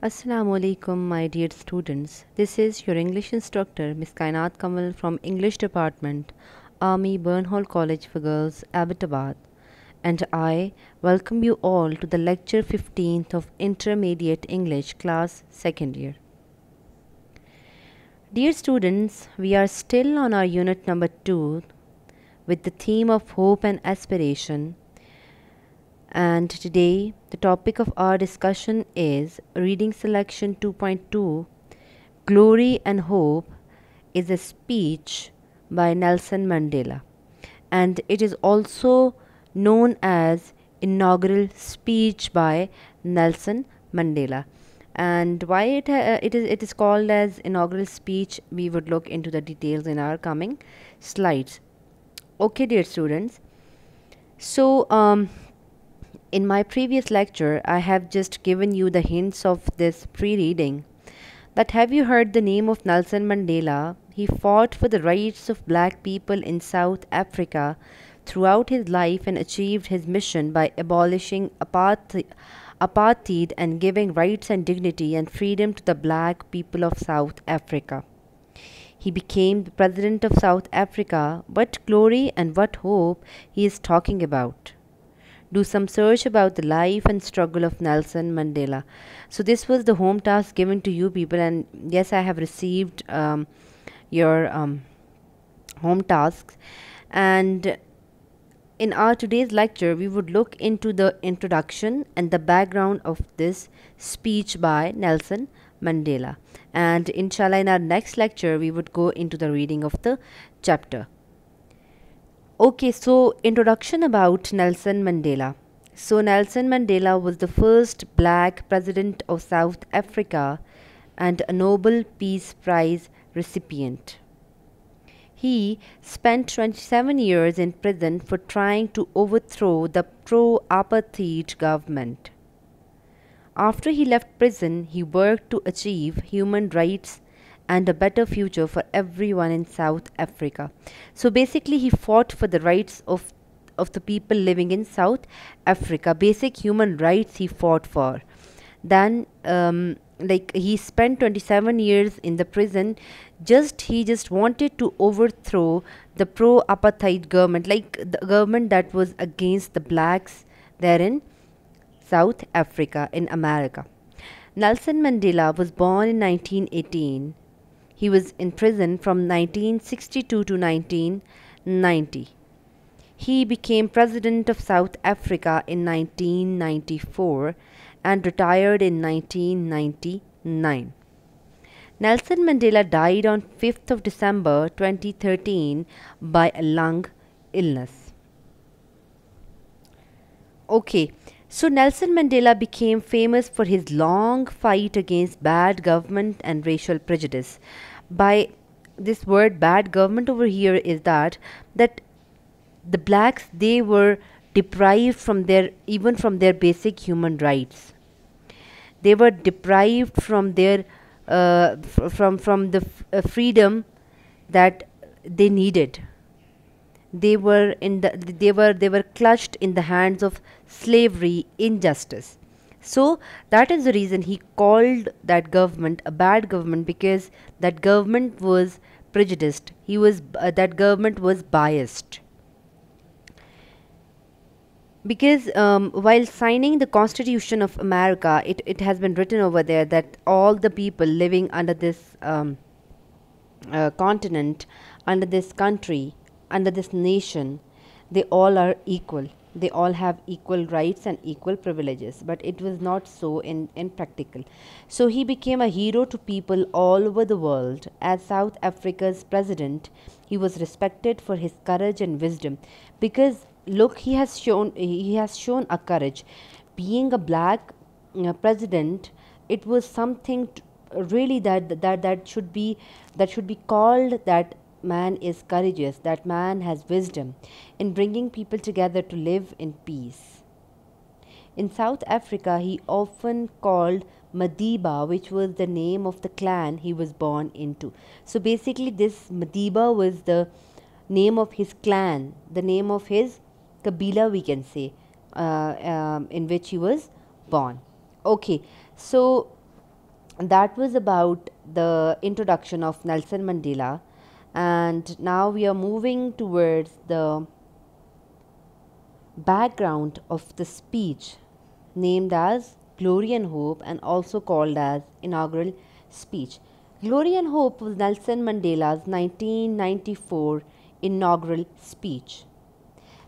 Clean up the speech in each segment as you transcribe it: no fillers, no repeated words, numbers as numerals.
Assalamu alaikum, my dear students. This is your English instructor, Miss Kainat Kamal from English Department, Army Burnhall College for Girls, Abbottabad. And I welcome you all to the lecture 15th of Intermediate English class 2nd year. Dear students, we are still on our unit number 2 with the theme of hope and aspiration. And today the topic of our discussion is reading selection 2.2, Glory and Hope is a speech by Nelson Mandela, and it is also known as Inaugural Speech by Nelson Mandela. And why it is called as Inaugural Speech, we would look into the details in our coming slides. Okay, dear students, so in my previous lecture, I have just given you the hints of this pre-reading. That have you heard the name of Nelson Mandela? He fought for the rights of black people in South Africa throughout his life and achieved his mission by abolishing apartheid and giving rights and dignity and freedom to the black people of South Africa. He became the president of South Africa. What glory and what hope he is talking about. Do some search about the life and struggle of Nelson Mandela. So this was the home task given to you people, and yes, I have received your home tasks. And in our today's lecture, we would look into the introduction and the background of this speech by Nelson Mandela. And inshallah, in our next lecture, we would go into the reading of the chapter. Okay, so introduction about Nelson Mandela. So Nelson Mandela was the first black president of South Africa and a Nobel Peace Prize recipient. He spent 27 years in prison for trying to overthrow the pro-apartheid government. After he left prison, he worked to achieve human rights and a better future for everyone in South Africa. So basically he fought for the rights of the people living in South Africa. Basic human rights he fought for. Then he spent 27 years in the prison. He just wanted to overthrow the pro-apartheid government, like the government that was against the blacks there in South Africa, in America. Nelson Mandela was born in 1918. He was in prison from 1962 to 1990. He became president of South Africa in 1994 and retired in 1999. Nelson Mandela died on 5th of December 2013 by a lung illness. Okay, so Nelson Mandela became famous for his long fight against bad government and racial prejudice. By this word bad government over here is that the blacks, they were deprived from their basic human rights. They were deprived from their from the freedom that they needed. They were clutched in the hands of slavery, injustice. So that is the reason he called that government a bad government, because that government was prejudiced. That government was biased. Because while signing the Constitution of America, it has been written over there that all the people living under this continent, under this country, under this nation, they all are equal. They all have equal rights and equal privileges, but it was not so in practical. So he became a hero to people all over the world. As South Africa's president, he was respected for his courage and wisdom, because look, he has shown a courage. Being a black president, it was something really that should be called that man is courageous, that man has wisdom in bringing people together to live in peace. In South Africa, he often called Madiba, which was the name of the clan he was born into. So basically this Madiba was the name of his clan, the name of his Kabila, we can say, in which he was born. Okay, so That was about the introduction of Nelson Mandela, and now we are moving towards the background of the speech named as Glory and Hope and also called as Inaugural Speech. Glory and Hope was Nelson Mandela's 1994 inaugural speech.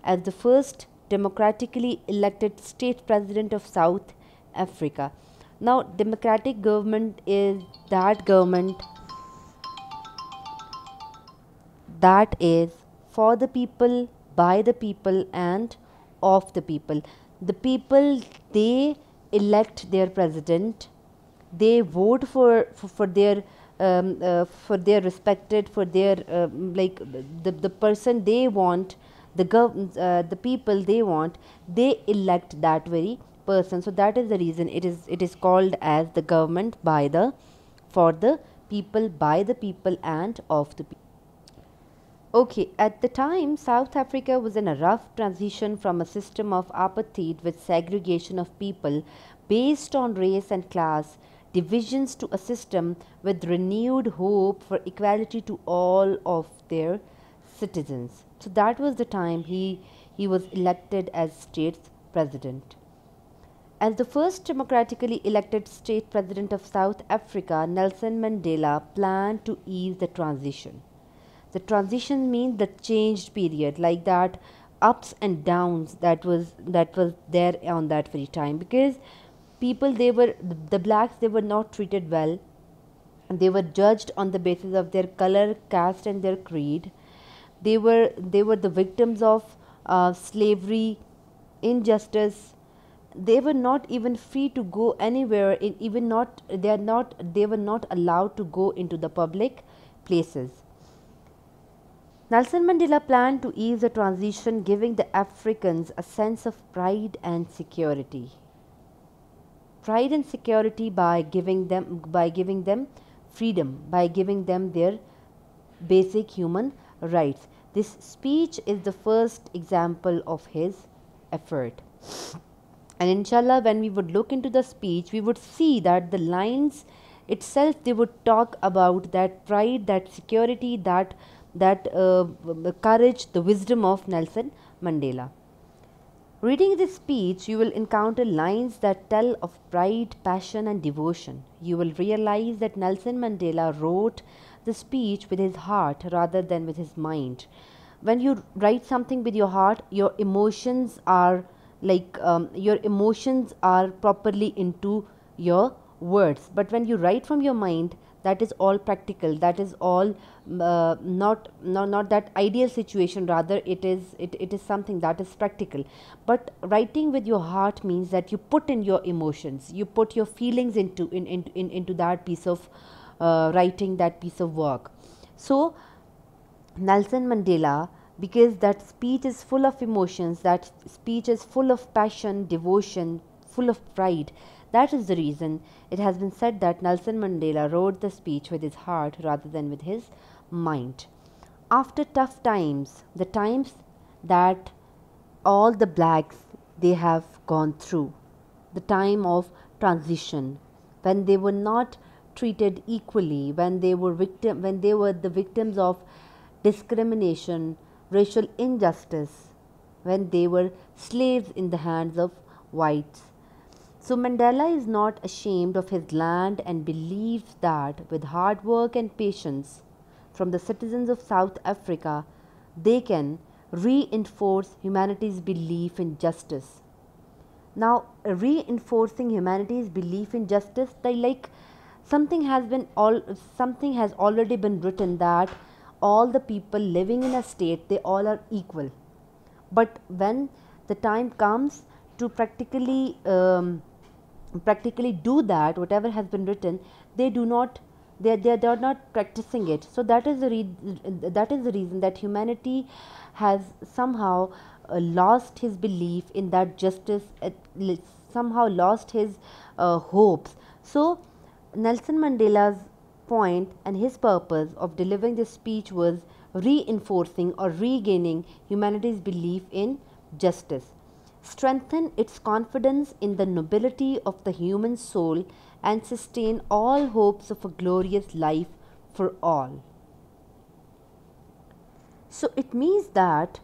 As the first democratically elected state president of South Africa. Now, democratic government is that government that is for the people, by the people, and of the people. The people, they elect their president, they vote for their respected, for their like the person they want, the people they want, they elect that very person. So that is the reason it is called as the government by the, for the people, by the people, and of the people. Okay, at the time, South Africa was in a rough transition from a system of apartheid with segregation of people based on race and class divisions to a system with renewed hope for equality to all of their citizens. So that was the time he was elected as state's president. As the first democratically elected state president of South Africa, Nelson Mandela planned to ease the transition. The transition means the changed period, like that ups and downs that was there on that very time, because people, they were the blacks, they were not treated well, and they were judged on the basis of their color, caste, and their creed. They were the victims of slavery, injustice. They were not even free to go anywhere, in even not they were not allowed to go into the public places. Nelson Mandela planned to ease the transition, giving the Africans a sense of pride and security. Pride and security by giving them freedom, by giving them their basic human rights. This speech is the first example of his effort. And inshallah, when we would look into the speech, we would see that the lines itself, they would talk about that pride, that security, that courage, the wisdom of Nelson Mandela. Reading this speech, you will encounter lines that tell of pride, passion, and devotion. You will realize that Nelson Mandela wrote the speech with his heart rather than with his mind. When you write something with your heart, your emotions are properly into your words. But when you write from your mind, that is all practical, that is all not that ideal situation, rather it is something that is practical. But writing with your heart means that you put in your emotions, you put your feelings into that piece of writing, that piece of work. So Nelson Mandela, because that speech is full of emotions, that speech is full of passion, devotion, full of pride. That is the reason it has been said that Nelson Mandela wrote the speech with his heart rather than with his mind. After tough times, the times that all the blacks, they have gone through, the time of transition, when they were not treated equally, when they were the victims of discrimination, racial injustice, when they were slaves in the hands of whites. So Mandela is not ashamed of his land and believes that with hard work and patience from the citizens of South Africa, they can reinforce humanity's belief in justice. Now, reinforcing humanity's belief in justice, something has already been written that all the people living in a state, they all are equal. But when the time comes to practically do that, whatever has been written, they are not practicing it. So that is the reason that humanity has somehow lost his belief in that justice, somehow lost his hopes. So Nelson Mandela's point and his purpose of delivering this speech was reinforcing or regaining humanity's belief in justice. strengthen its confidence in the nobility of the human soul, and sustain all hopes of a glorious life for all. So it means that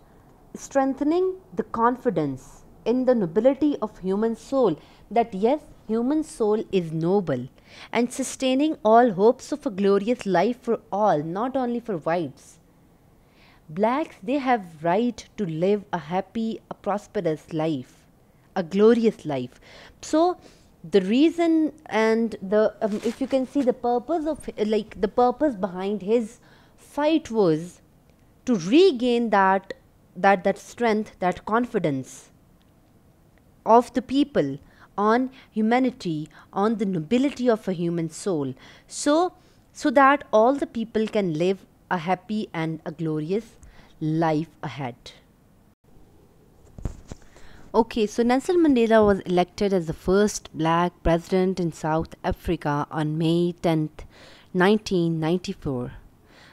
strengthening the confidence in the nobility of human soul, that yes, human soul is noble, and sustaining all hopes of a glorious life for all, not only for whites. Blacks, they have right to live a happy, a prosperous life, a glorious life. So the reason and the if you can see the purpose of the purpose behind his fight was to regain that strength, that confidence of the people on humanity, on the nobility of a human soul, so that all the people can live a happy and a glorious life ahead. Okay, so Nelson Mandela was elected as the first black president in South Africa on May 10th, 1994.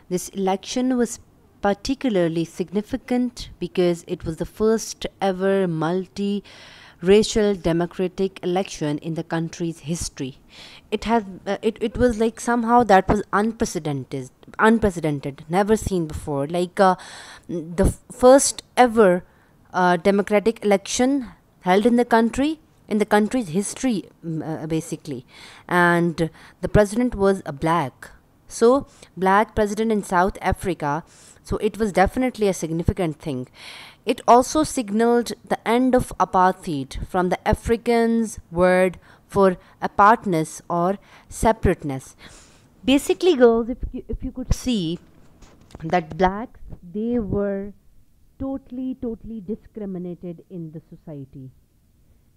This election was particularly significant because it was the first ever multi-racial democratic election in the country's history. It was like somehow that was unprecedented, never seen before. The first ever democratic election held in the country's history, basically, and the president was a black. So, black president in South Africa. So, it was definitely a significant thing. It also signaled the end of apartheid, from the Afrikaans word for apartness or separateness. Basically, girls, if you could see that blacks, they were totally discriminated in the society.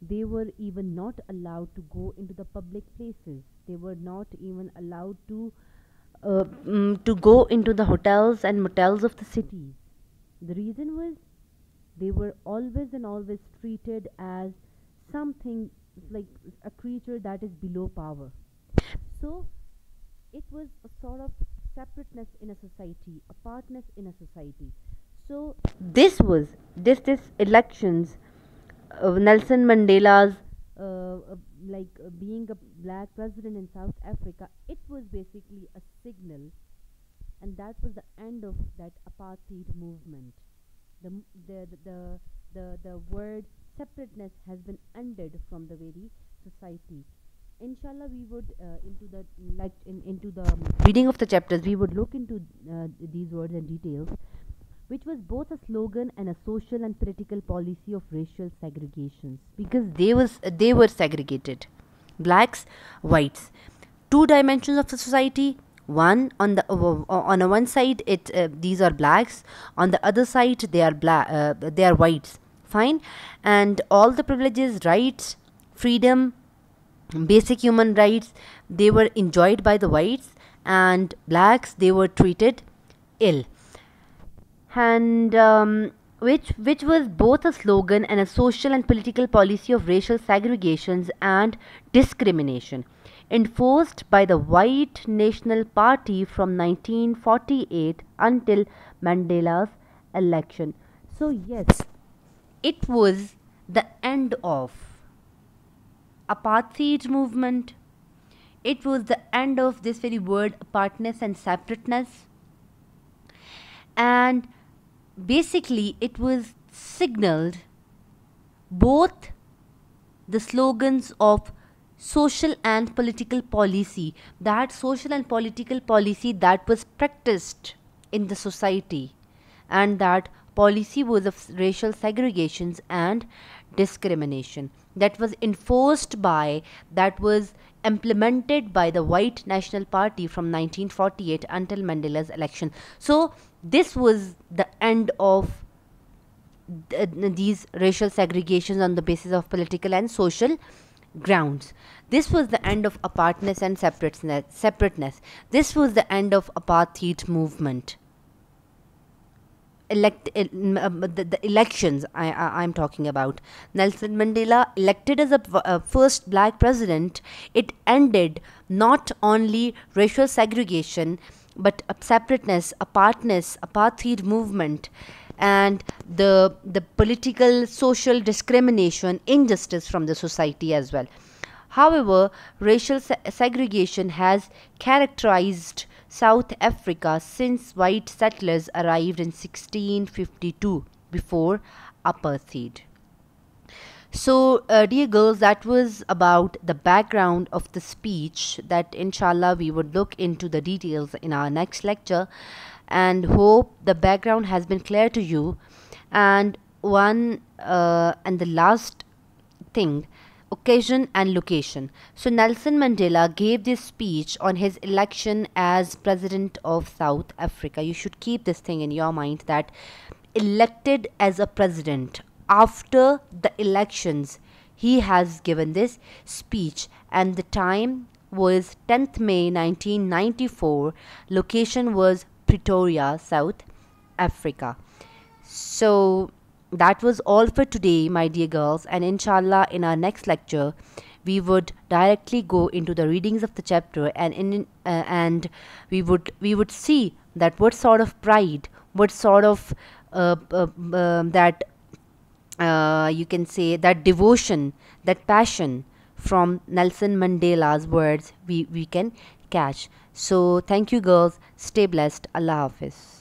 They were even not allowed to go into the public places. They were not even allowed to go into the hotels and motels of the cities. The reason was they were always treated as something like a creature that is below power. So it was a sort of separateness in a society, apartness in a society. So this elections, Nelson Mandela's being a black president in South Africa, it was basically a signal, and that was the end of that apartheid movement. The word separateness has been ended from the very society. Inshallah, we would into the reading of the chapters, we would look into these words and details, which was both a slogan and a social and political policy of racial segregations, because they were segregated, blacks, whites, two dimensions of the society. One on the on a one side, these are blacks, on the other side they are whites, fine, and all the privileges, rights, freedom, basic human rights, they were enjoyed by the whites, and blacks, they were treated ill. And which was both a slogan and a social and political policy of racial segregations and discrimination, enforced by the White National Party from 1948 until Mandela's election. So yes, it was the end of apartheid movement. It was the end of this very word apartness and separateness, and basically it was signaled both the slogans of social and political policy, that social and political policy that was practiced in the society, and that policy was of racial segregations and discrimination, that was enforced by, that was implemented by the White National Party from 1948 until Mandela's election. So this was the end of these racial segregations on the basis of political and social grounds. This was the end of apartness and separateness. This was the end of apartheid movement. The elections I'm talking about. Nelson Mandela elected as a first black president. It ended not only racial segregation, but separateness, apartness, apartheid movement, and the political social discrimination, injustice from the society as well. However, racial segregation has characterized South Africa since white settlers arrived in 1652 before apartheid. So, dear girls, that was about the background of the speech that inshallah we would look into the details in our next lecture, and hope the background has been clear to you. And the last thing, occasion and location. So Nelson Mandela gave this speech on his election as president of South Africa. You should keep this thing in your mind, that elected as a president after the elections, he has given this speech, and the time was 10th May 1994. Location was Pretoria, South Africa. So that was all for today, my dear girls, and inshallah in our next lecture we would directly go into the readings of the chapter, and we would see that what sort of pride, what sort of that you can say that devotion, that passion from Nelson Mandela's words we can catch. So thank you girls, stay blessed, Allah Hafiz.